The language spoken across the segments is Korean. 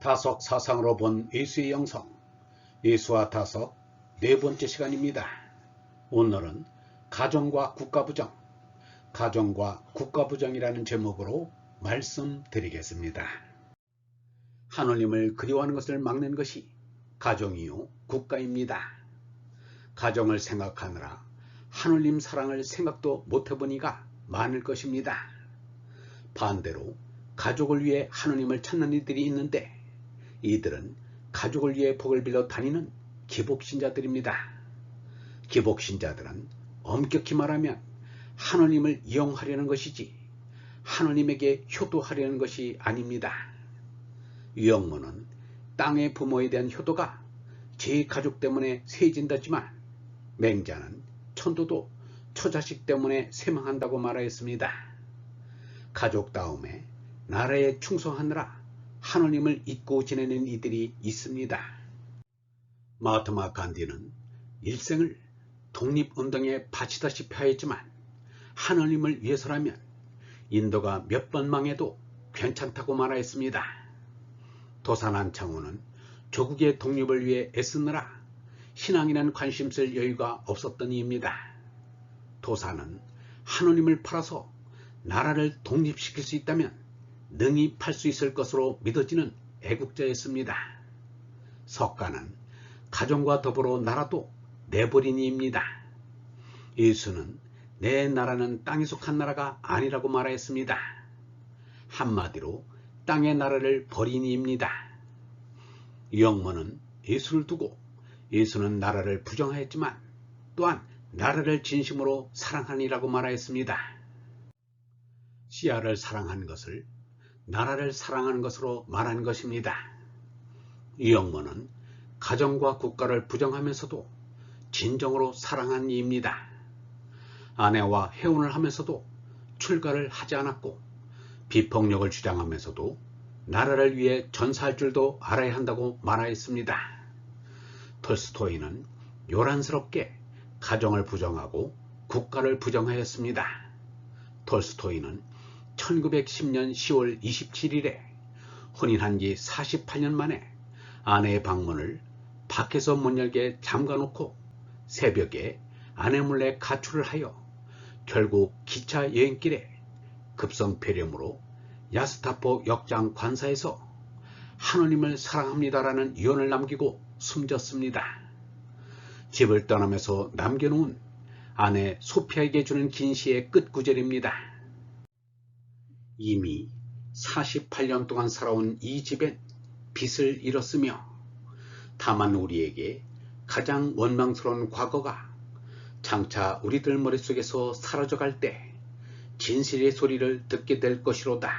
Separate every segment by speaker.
Speaker 1: 타석 사상으로 본 예수의 영성, 예수와 타석 네 번째 시간입니다. 오늘은 가정과 국가부정, 가정과 국가부정이라는 제목으로 말씀드리겠습니다. 하느님을 그리워하는 것을 막는 것이 가정이요 국가입니다. 가정을 생각하느라 하느님 사랑을 생각도 못해본 이가 많을 것입니다. 반대로 가족을 위해 하느님을 찾는 이들이 있는데 이들은 가족을 위해 복을 빌러 다니는 기복신자들입니다. 기복신자들은 엄격히 말하면 하느님을 이용하려는 것이지 하느님에게 효도하려는 것이 아닙니다. 유영모는 땅의 부모에 대한 효도가 제 가족 때문에 세진다지만 맹자는 천도도 처자식 때문에 쇠망한다고 말하였습니다. 가족 다음에 나라에 충성하느라 하느님을 잊고 지내는 이들이 있습니다. 마하트마 간디는 일생을 독립운동에 바치다시피 하였지만 하느님을 위해서라면 인도가 몇 번 망해도 괜찮다고 말하였습니다. 도산한 창후는 조국의 독립을 위해 애쓰느라 신앙이란 관심 쓸 여유가 없었던 이입니다. 도산은 하느님을 팔아서 나라를 독립시킬 수 있다면 능히 팔 수 있을 것으로 믿어지는 애국자였습니다. 석가는 가정과 더불어 나라도 내버린 이입니다. 예수는 내 나라는 땅에 속한 나라가 아니라고 말하였습니다. 한마디로 땅의 나라를 버린 이입니다. 유영모는 예수를 두고 예수는 나라를 부정하였지만 또한 나라를 진심으로 사랑하니라고 말하였습니다. 씨앗을 사랑하는 것을 나라를 사랑하는 것으로 말하는 것입니다. 유영모는 가정과 국가를 부정하면서도 진정으로 사랑한 이입니다. 아내와 해혼을 하면서도 출가를 하지 않았고 비폭력을 주장하면서도 나라를 위해 전사할 줄도 알아야 한다고 말하였습니다. 톨스토이는 요란스럽게 가정을 부정하고 국가를 부정하였습니다. 톨스토이는 1910년 10월 27일에 혼인한 지 48년 만에 아내의 방문을 밖에서 못 열게 잠가놓고 새벽에 아내 몰래 가출을 하여 결국 기차 여행길에 급성폐렴으로 야스타포 역장 관사에서 하느님을 사랑합니다라는 유언을 남기고 숨졌습니다. 집을 떠나면서 남겨놓은 아내 소피아에게 주는 긴시의 끝구절입니다. 이미 48년 동안 살아온 이 집엔 빚을 잃었으며 다만 우리에게 가장 원망스러운 과거가 장차 우리들 머릿속에서 사라져갈 때 진실의 소리를 듣게 될 것이로다.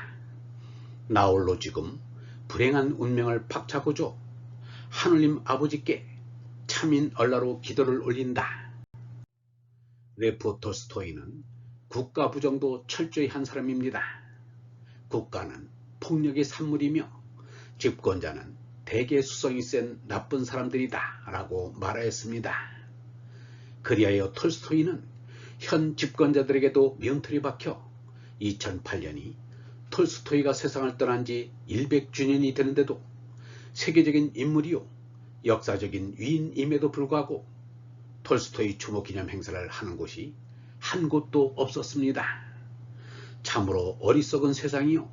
Speaker 1: 나홀로 지금 불행한 운명을 박차고조 하느님 아버지께 참인 얼라로 기도를 올린다. 레프 톨스토이는 국가 부정도 철저히 한 사람입니다. 국가는 폭력의 산물이며 집권자는 대개 수성이 센 나쁜 사람들이다 라고 말하였습니다. 그리하여 톨스토이는 현 집권자들에게도 명틀이 박혀 2008년이 톨스토이가 세상을 떠난 지 100주년이 되는데도 세계적인 인물이요 역사적인 위인임에도 불구하고 톨스토이 추모 기념 행사를 하는 곳이 한 곳도 없었습니다. 참으로 어리석은 세상이요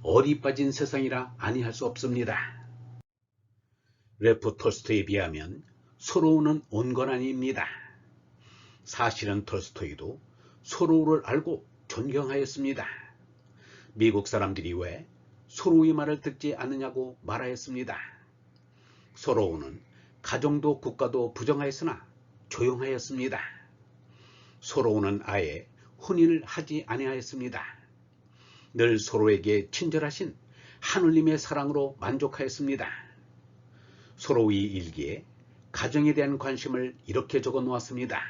Speaker 1: 어리 빠진 세상이라 아니할 수 없습니다. 레프 톨스토이에 비하면 소로우는 온건아니입니다. 사실은 톨스토이도 소로우를 알고 존경하였습니다. 미국 사람들이 왜 소로우의 말을 듣지 않느냐고 말하였습니다. 소로우는 가정도 국가도 부정하였으나 조용하였습니다. 소로우는 아예 혼인을 하지 아니하였습니다. 늘 소로에게 친절하신 하느님의 사랑으로 만족하였습니다. 소로의 일기에 가정에 대한 관심을 이렇게 적어 놓았습니다.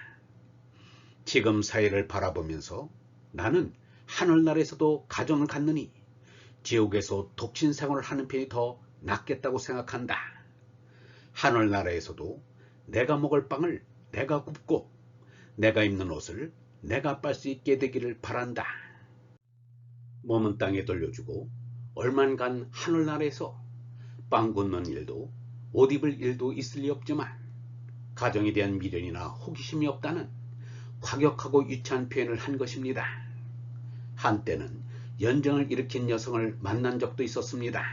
Speaker 1: 지금 사회를 바라보면서 나는 하늘나라에서도 가정을 갖느니 지옥에서 독신 생활을 하는 편이 더 낫겠다고 생각한다. 하늘나라에서도 내가 먹을 빵을 내가 굽고 내가 입는 옷을 내가 빨 수 있게 되기를 바란다. 몸은 땅에 돌려주고 얼만간 하늘나라에서 빵 굽는 일도 옷 입을 일도 있을 리 없지만 가정에 대한 미련이나 호기심이 없다는 과격하고 유치한 표현을 한 것입니다. 한때는 연정을 일으킨 여성을 만난 적도 있었습니다.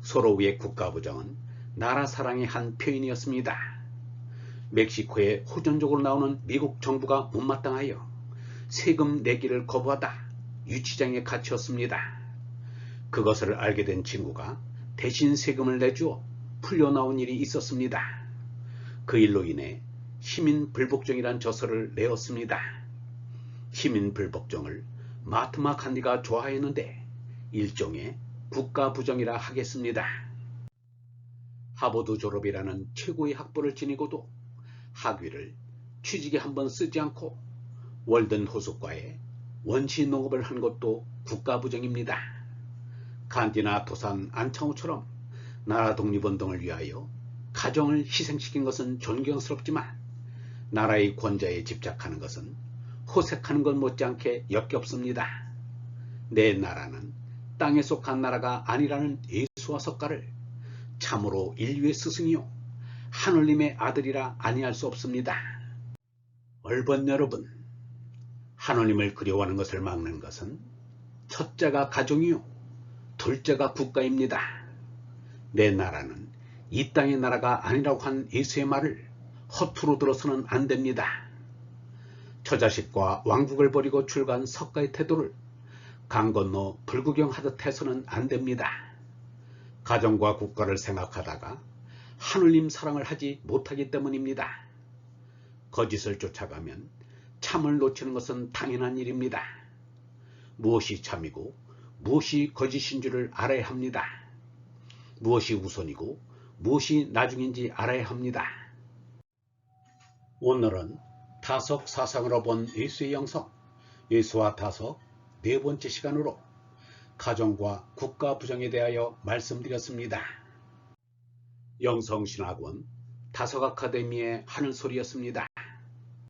Speaker 1: 소로우의 국가부정은 나라 사랑의 한 표현이었습니다. 멕시코에 호전적으로 나오는 미국 정부가 못마땅하여 세금 내기를 거부하다 유치장에 갇혔습니다. 그것을 알게 된 친구가 대신 세금을 내주어 풀려나온 일이 있었습니다. 그 일로 인해 시민불복종이란 저서를 내었습니다. 시민불복종을 마트마 간디가 좋아했는데 일종의 국가부정이라 하겠습니다. 하버드 졸업이라는 최고의 학벌을 지니고도 학위를 취직에 한번 쓰지 않고 월든 호숫가에 원시 농업을 한 것도 국가부정입니다. 간디나 도산 안창호처럼 나라 독립운동을 위하여 가정을 희생시킨 것은 존경스럽지만 나라의 권좌에 집착하는 것은 호색하는 것 못지않게 역겹습니다. 내 나라는 땅에 속한 나라가 아니라는 예수와 석가를 참으로 인류의 스승이요 하늘님의 아들이라 아니할 수 없습니다. 얼번 여러분, 하느님을 그리워하는 것을 막는 것은 첫째가 가정이요 둘째가 국가입니다. 내 나라는 이 땅의 나라가 아니라고 한 예수의 말을 허투루 들어서는 안 됩니다. 처자식과 왕국을 버리고 출간 석가의 태도를 강 건너 불구경하듯 해서는 안 됩니다. 가정과 국가를 생각하다가 하느님 사랑을 하지 못하기 때문입니다. 거짓을 쫓아가면 참을 놓치는 것은 당연한 일입니다. 무엇이 참이고 무엇이 거짓인 줄을 알아야 합니다. 무엇이 우선이고 무엇이 나중인지 알아야 합니다. 오늘은 다석 사상으로 본 예수의 영성, 예수와 다석 네 번째 시간으로 가정과 국가 부정에 대하여 말씀드렸습니다. 영성신학원 다석 아카데미의 하늘소리였습니다.